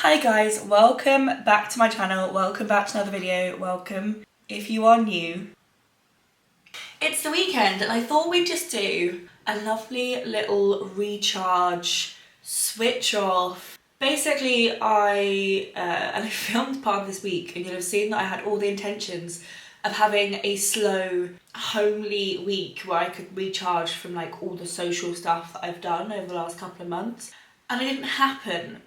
Hi guys, welcome back to my channel, welcome back to another video, welcome if you are new. It's the weekend and I thought we'd just do a lovely little recharge, switch off. Basically I filmed part of this week and you'll have seen that I had all the intentions of having a slow, homely week where I could recharge from like all the social stuff that I've done over the last couple of months, and it didn't happen.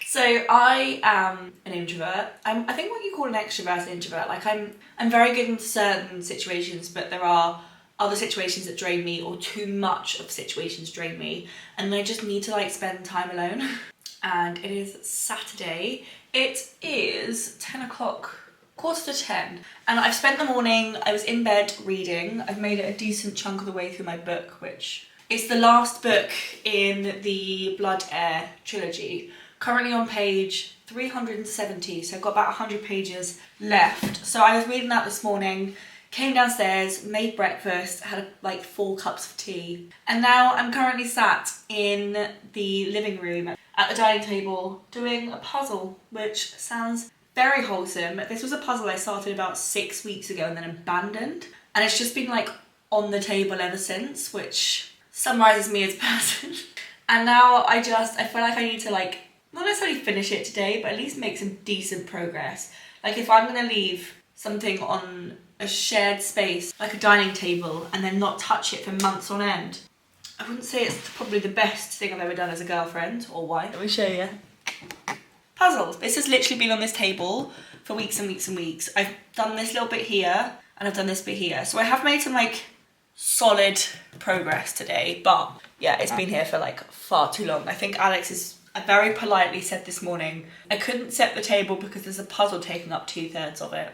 So I am an introvert. I think what you call an extrovert an introvert. Like I'm very good in certain situations, but there are other situations that drain me, or too much of situations drain me, and I just need to like spend time alone. And it is Saturday. It is 10 o'clock, quarter to 10, and I've spent the morning, I was in bed reading. I've made it a decent chunk of the way through my book, which is the last book in the Blood Air trilogy. Currently on page 370, so I've got about 100 pages left. So I was reading that this morning, came downstairs, made breakfast, had like 4 cups of tea, and now I'm currently sat in the living room at the dining table doing a puzzle, which sounds very wholesome. This was a puzzle I started about 6 weeks ago and then abandoned, and it's just been like on the table ever since, which summarises me as a person. And now I feel like I need to like, not necessarily finish it today, but at least make some decent progress. Like if I'm gonna leave something on a shared space, like a dining table, and then not touch it for months on end, I wouldn't say it's probably the best thing I've ever done as a girlfriend, or why. Let me show you. Puzzles. This has literally been on this table for weeks and weeks and weeks. I've done this little bit here, and I've done this bit here. So I have made some like solid progress today, but yeah, it's been here for like far too long. I think Alex is, I very politely said this morning, I couldn't set the table because there's a puzzle taking up 2/3 of it,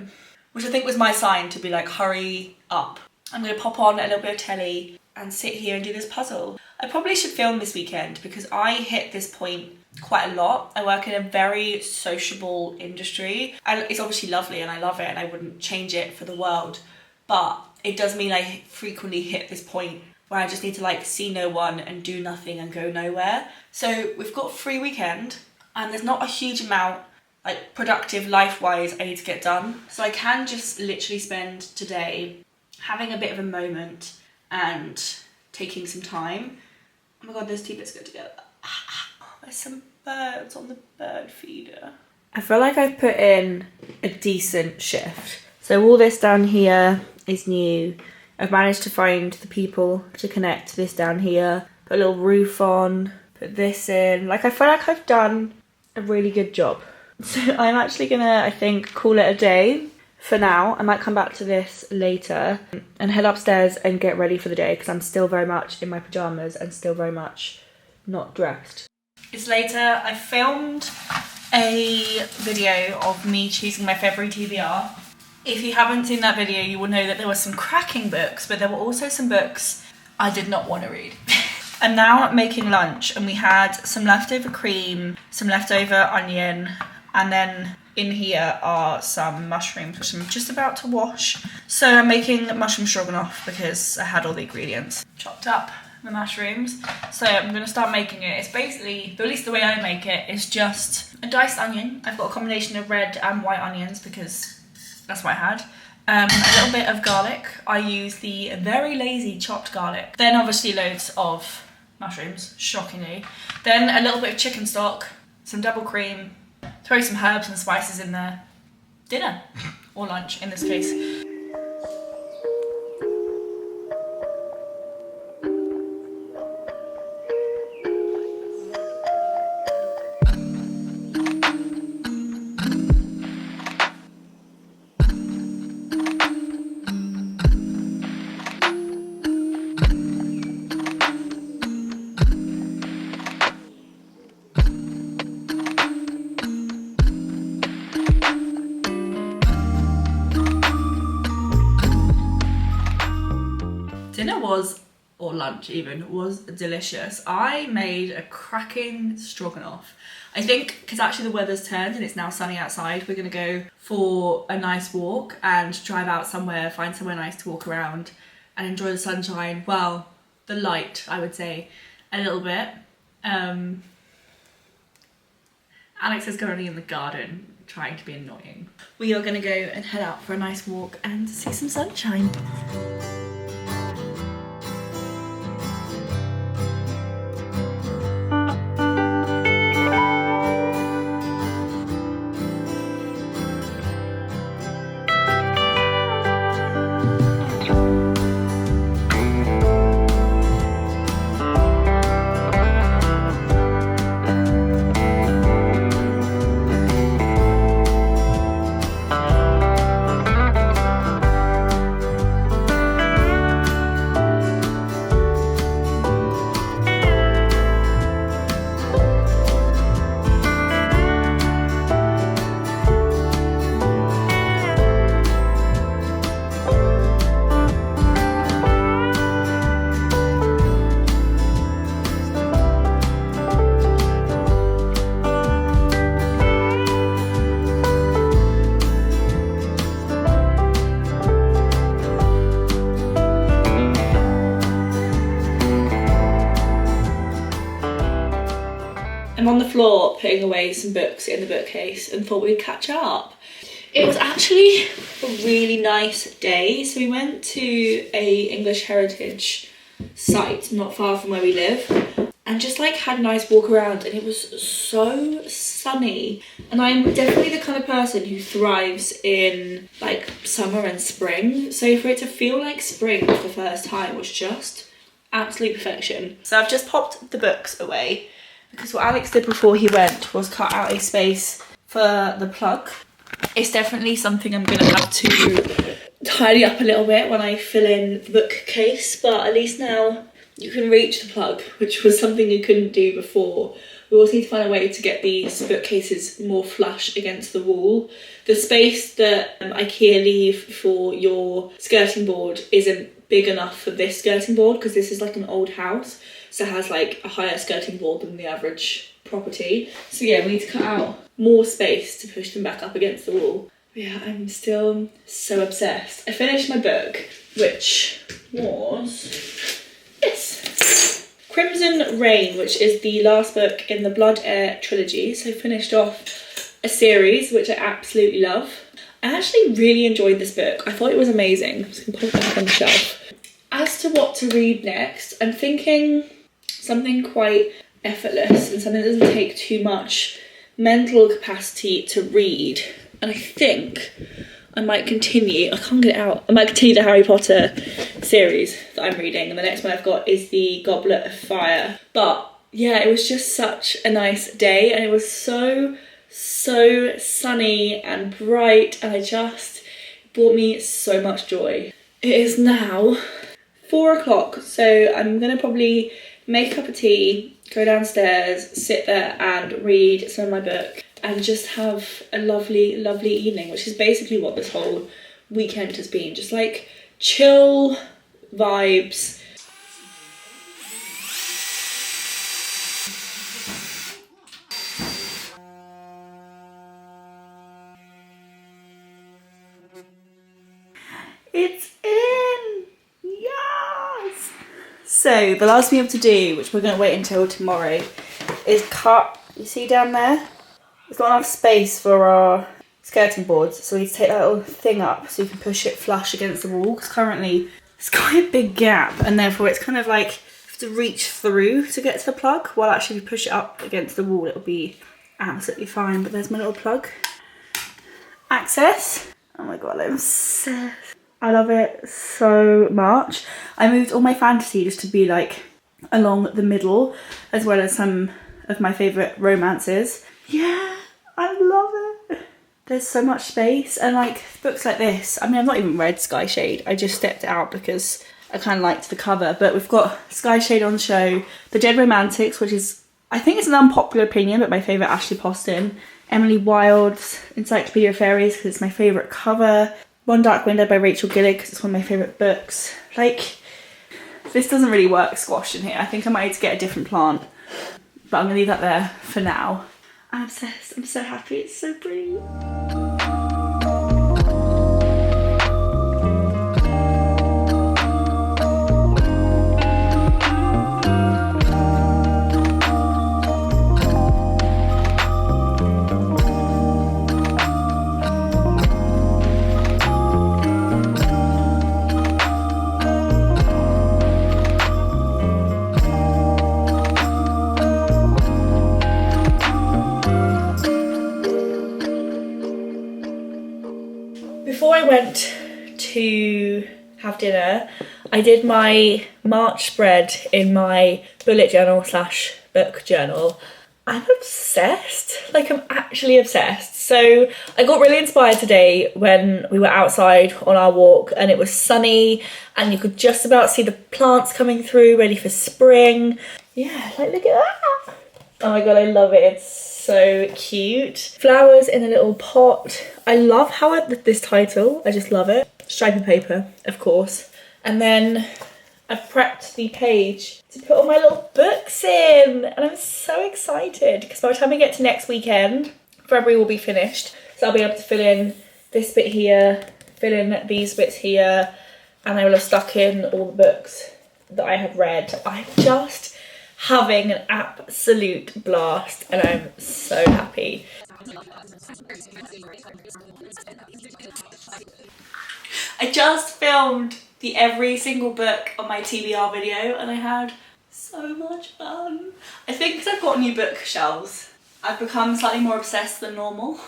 which I think was my sign to be like, hurry up. I'm gonna pop on a little bit of telly and sit here and do this puzzle. I probably should film this weekend because I hit this point quite a lot. I work in a very sociable industry and it's obviously lovely and I love it and I wouldn't change it for the world, but it does mean I frequently hit this point where I just need to like see no one and do nothing and go nowhere. So we've got a free weekend and there's not a huge amount like productive life-wise I need to get done. So I can just literally spend today having a bit of a moment and taking some time. Oh my god, those 2 bits go together. There's some birds on the bird feeder. I feel like I've put in a decent shift. So all this down here is new. I've managed to find the people to connect to this down here, put a little roof on, put this in. Like I feel like I've done a really good job. So I'm actually gonna, I think, call it a day for now. I might come back to this later and head upstairs and get ready for the day because I'm still very much in my pajamas and still very much not dressed. It's later. I filmed a video of me choosing my February TBR. If you haven't seen that video, you will know that there were some cracking books, but there were also some books I did not want to read. I'm now making lunch and we had some leftover cream, some leftover onion, and then in here are some mushrooms, which I'm just about to wash. So I'm making mushroom stroganoff because I had all the ingredients. Chopped up the mushrooms. So I'm gonna start making it. It's basically, at least the way I make it, is just a diced onion. I've got a combination of red and white onions because that's what I had. A little bit of garlic. I use the very lazy chopped garlic. Then obviously loads of mushrooms, shockingly. Then a little bit of chicken stock, some double cream, throw some herbs and spices in there. Dinner, or lunch in this case. Dinner was, or lunch even, was delicious. I made a cracking stroganoff. I think because actually the weather's turned and it's now sunny outside, we're gonna go for a nice walk and drive out somewhere, find somewhere nice to walk around and enjoy the sunshine. Well, the light, I would say, a little bit. And Alex is currently in the garden trying to be annoying. We are gonna go and head out for a nice walk and see some sunshine. I'm on the floor putting away some books in the bookcase and thought we'd catch up. It was actually a really nice day. So we went to a English heritage site not far from where we live and just like had a nice walk around, and it was so sunny. And I'm definitely the kind of person who thrives in like summer and spring. So for it to feel like spring for the first time was just absolute perfection. So I've just popped the books away, because what Alex did before he went was cut out a space for the plug. It's definitely something I'm gonna have to tidy up a little bit when I fill in the bookcase, but at least now you can reach the plug, which was something you couldn't do before. We also need to find a way to get these bookcases more flush against the wall. The space that IKEA leave for your skirting board isn't big enough for this skirting board, because this is like an old house. So it has like a higher skirting board than the average property. So yeah, we need to cut out more space to push them back up against the wall. But yeah, I'm still so obsessed. I finished my book, which was this. Crimson Rain, which is the last book in the Blood Heir trilogy. So I finished off a series, which I absolutely love. I actually really enjoyed this book. I thought it was amazing. I'm just gonna put it back on the shelf. As to what to read next, I'm thinking something quite effortless and something that doesn't take too much mental capacity to read. And I think I might continue, I can't get it out, I might continue the Harry Potter series that I'm reading, and the next one I've got is the Goblet of Fire. But yeah, it was just such a nice day, and it was so sunny and bright, and it brought me so much joy. It is now 4 o'clock, so I'm gonna probably make a cup of tea, go downstairs, sit there and read some of my book and just have a lovely evening, which is basically what this whole weekend has been. Just like chill vibes. It's in! Yes! So the last thing we have to do, which we're going to wait until tomorrow, is cut, you see down there? There's not enough space for our skirting boards, so we need to take that little thing up so you can push it flush against the wall, because currently it's quite a big gap, and therefore it's kind of like you have to reach through to get to the plug, while actually if you push it up against the wall it'll be absolutely fine. But there's my little plug. Access. Oh my god, I'm obsessed. I love it so much. I moved all my fantasy just to be like along the middle, as well as some of my favourite romances. Yeah, I love it. There's so much space, and like books like this, I mean, I've not even read Sky Shade. I just stepped it out because I kind of liked the cover, but we've got Sky Shade on the show, The Dead Romantics, which is, I think it's an unpopular opinion, but my favourite Ashley Poston, Emily Wilde's Encyclopedia of Fairies because it's my favourite cover, One Dark Window by Rachel Gillig because it's one of my favourite books. Like, this doesn't really work squash in here. I think I might need to get a different plant, but I'm gonna leave that there for now. I'm obsessed, I'm so happy, it's so pretty. to have dinner. I did my March spread in my bullet journal slash book journal. I'm obsessed, like I'm actually obsessed. So I got really inspired today when we were outside on our walk and it was sunny and you could just about see the plants coming through, ready for spring. Yeah, like look at that. Oh my god, I love it. It's so cute. Flowers in a little pot. I love how this title, I just love it. Stripy paper, of course. And then I've prepped the page to put all my little books in, and I'm so excited because by the time we get to next weekend, February will be finished. So I'll be able to fill in this bit here, fill in these bits here, and I will have stuck in all the books that I have read. I'm just having an absolute blast and I'm so happy. I just filmed the every single book on my TBR video and I had so much fun. I think because I've got new bookshelves, I've become slightly more obsessed than normal.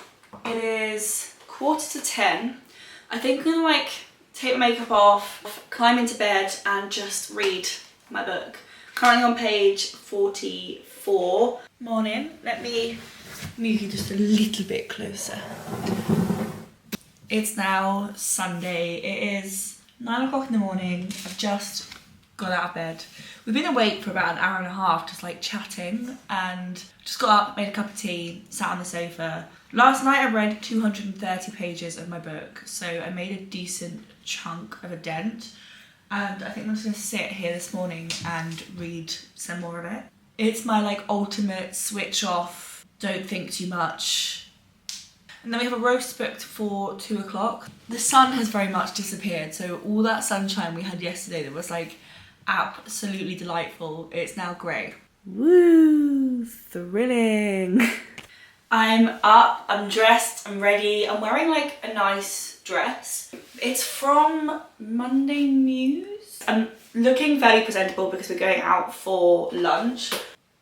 It is 9:45. I think I'm gonna like take my makeup off, climb into bed and just read my book. Currently on page 44. Morning, let me move you just a little bit closer. It's now Sunday. It is 9 o'clock in the morning. I've just got out of bed. We've been awake for about an hour and a half just like chatting and just got up, made a cup of tea, sat on the sofa. Last night I read 230 pages of my book, so I made a decent chunk of a dent and I think I'm just gonna sit here this morning and read some more of it. It's my like ultimate switch off, don't think too much. And then we have a roast booked for 2 o'clock. The sun has very much disappeared, so all that sunshine we had yesterday that was like absolutely delightful, it's now grey. Woo, thrilling. I'm up, I'm dressed, I'm ready. I'm wearing like a nice dress. It's from Monday Muse. I'm looking very presentable because we're going out for lunch.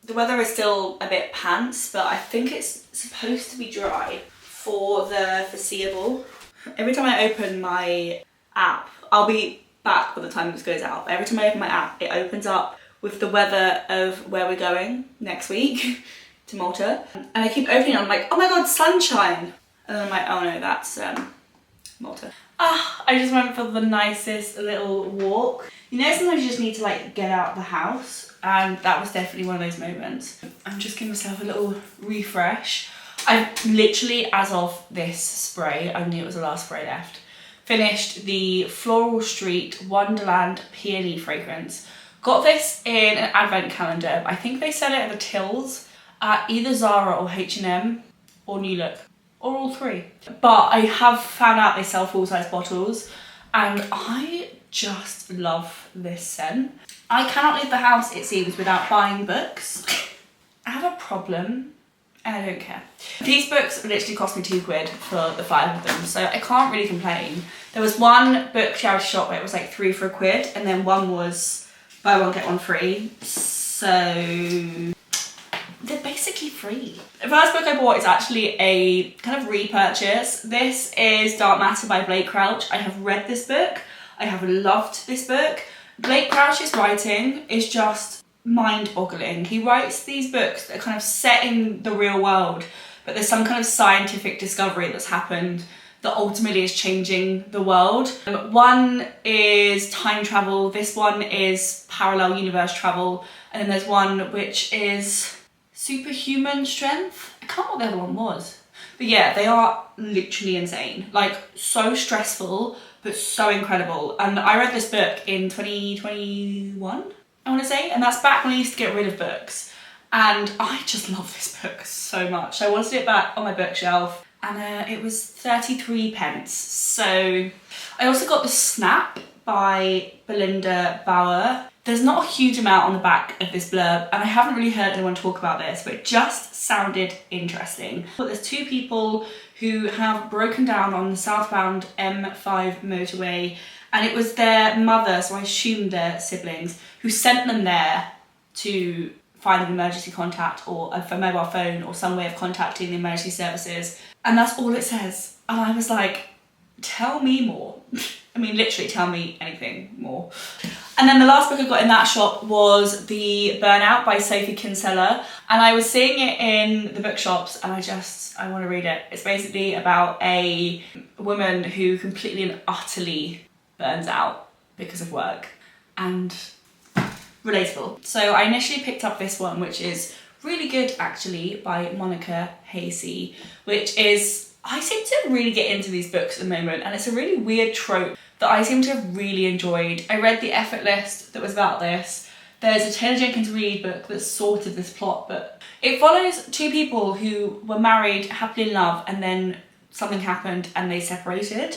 The weather is still a bit pants, but I think it's supposed to be dry for the foreseeable. Every time I open my app, I'll be back by the time this goes out, but every time I open my app, it opens up with the weather of where we're going next week to Malta. And I keep opening it, I'm like, oh my god, sunshine. And then I'm like, oh no, that's Malta. I just went for the nicest little walk. You know, sometimes you just need to like get out of the house, and that was definitely one of those moments. I'm just giving myself a little refresh. I've literally, as of this spray, I knew it was the last spray left, finished the Floral Street Wonderland Peony fragrance. Got this in an advent calendar. I think they sell it at the tills at either Zara or H&M or New Look, or all three. But I have found out they sell full-size bottles and I just love this scent. I cannot leave the house, it seems, without buying books. I have a problem. I don't care. These books literally cost me £2 for the 5 of them, so I can't really complain. There was one book charity shop where it was like 3 for £1, and then one was buy one get one free. So they're basically free. The first book I bought is actually a kind of repurchase. This is Dark Matter by Blake Crouch. I have read this book. I have loved this book. Blake Crouch's writing is just mind-boggling. He writes these books that are kind of set in the real world, but there's some kind of scientific discovery that's happened that ultimately is changing the world. One is time travel, this one is parallel universe travel, and then there's one which is superhuman strength. I can't remember what the other one was. But yeah, they are literally insane. Like, so stressful, but so incredible. And I read this book in 2021. I want to say, and that's back when I used to get rid of books, and I just love this book so much. I wanted it back on my bookshelf, and it was 33p. So I also got The Snap by Belinda Bauer. There's not a huge amount on the back of this blurb, and I haven't really heard anyone talk about this, but it just sounded interesting. But there's 2 people who have broken down on the southbound M5 motorway, and it was their mother, so I assume their siblings, who sent them there to find an emergency contact or a mobile phone or some way of contacting the emergency services. And that's all it says. And I was like, tell me more. I mean, literally tell me anything more. And then the last book I got in that shop was The Burnout by Sophie Kinsella. And I was seeing it in the bookshops and I want to read it. It's basically about a woman who completely and utterly burns out because of work. And relatable. So I initially picked up this one, which is really good actually, by Monica Hasey, which is, I seem to really get into these books at the moment, and it's a really weird trope that I seem to have really enjoyed. I read The Effort List that was about this. There's a Taylor Jenkins Reid book that's sort of this plot, but it follows two people who were married, happily in love, and then something happened and they separated.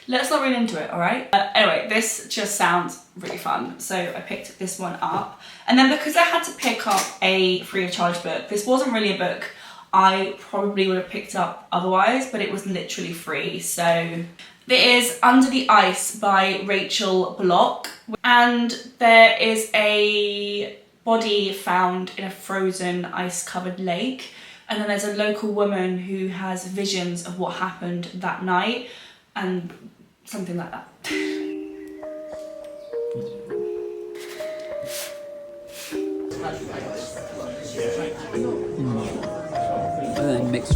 Let's not read into it, all right? Anyway, this just sounds really fun, so I picked this one up. And then because I had to pick up a free of charge book, this wasn't really a book I probably would have picked up otherwise, but it was literally free. So there is Under the Ice by Rachel Block, and there is a body found in a frozen ice-covered lake, and then there's a local woman who has visions of what happened that night, and something like that. And then mix.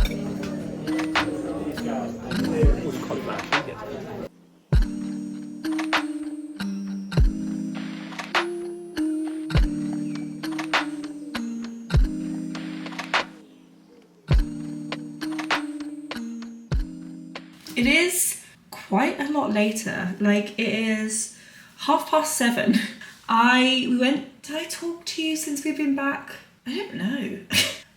It is quite a lot later, like it is 7:30. Did I talk to you since we've been back? I don't know.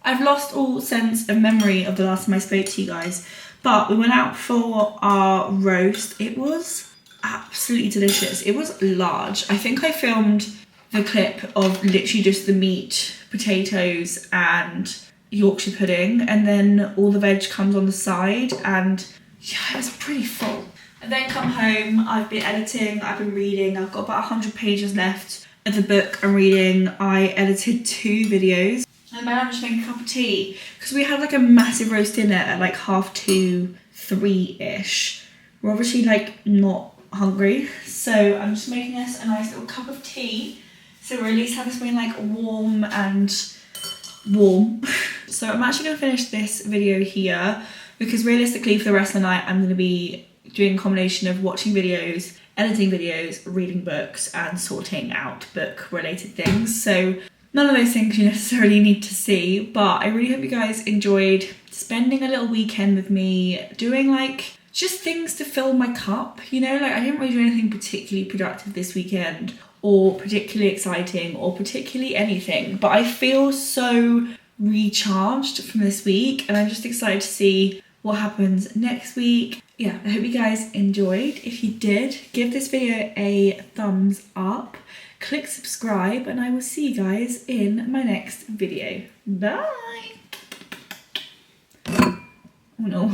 I've lost all sense of memory of the last time I spoke to you guys, but we went out for our roast. It was absolutely delicious. It was large. I think I filmed the clip of literally just the meat, potatoes and Yorkshire pudding, and then all the veg comes on the side, and yeah, it was pretty full. And then come home, I've been editing, I've been reading, I've got about 100 pages left of the book I'm reading. I edited 2 videos. And then I'm just making a cup of tea, because we had like a massive roast dinner at like 2:30, 3-ish. We're obviously like not hungry, so I'm just making us a nice little cup of tea, so we at least have something like warm and warm. So I'm actually gonna finish this video here, because realistically for the rest of the night I'm gonna be doing a combination of watching videos, editing videos, reading books, and sorting out book related things. So none of those things you necessarily need to see, but I really hope you guys enjoyed spending a little weekend with me, doing like just things to fill my cup, you know? Like I didn't really do anything particularly productive this weekend, or particularly exciting, or particularly anything, but I feel so recharged from this week, and I'm just excited to see what happens next week. Yeah, I hope you guys enjoyed. If you did, give this video a thumbs up, click subscribe, and I will see you guys in my next video. Bye! Oh no.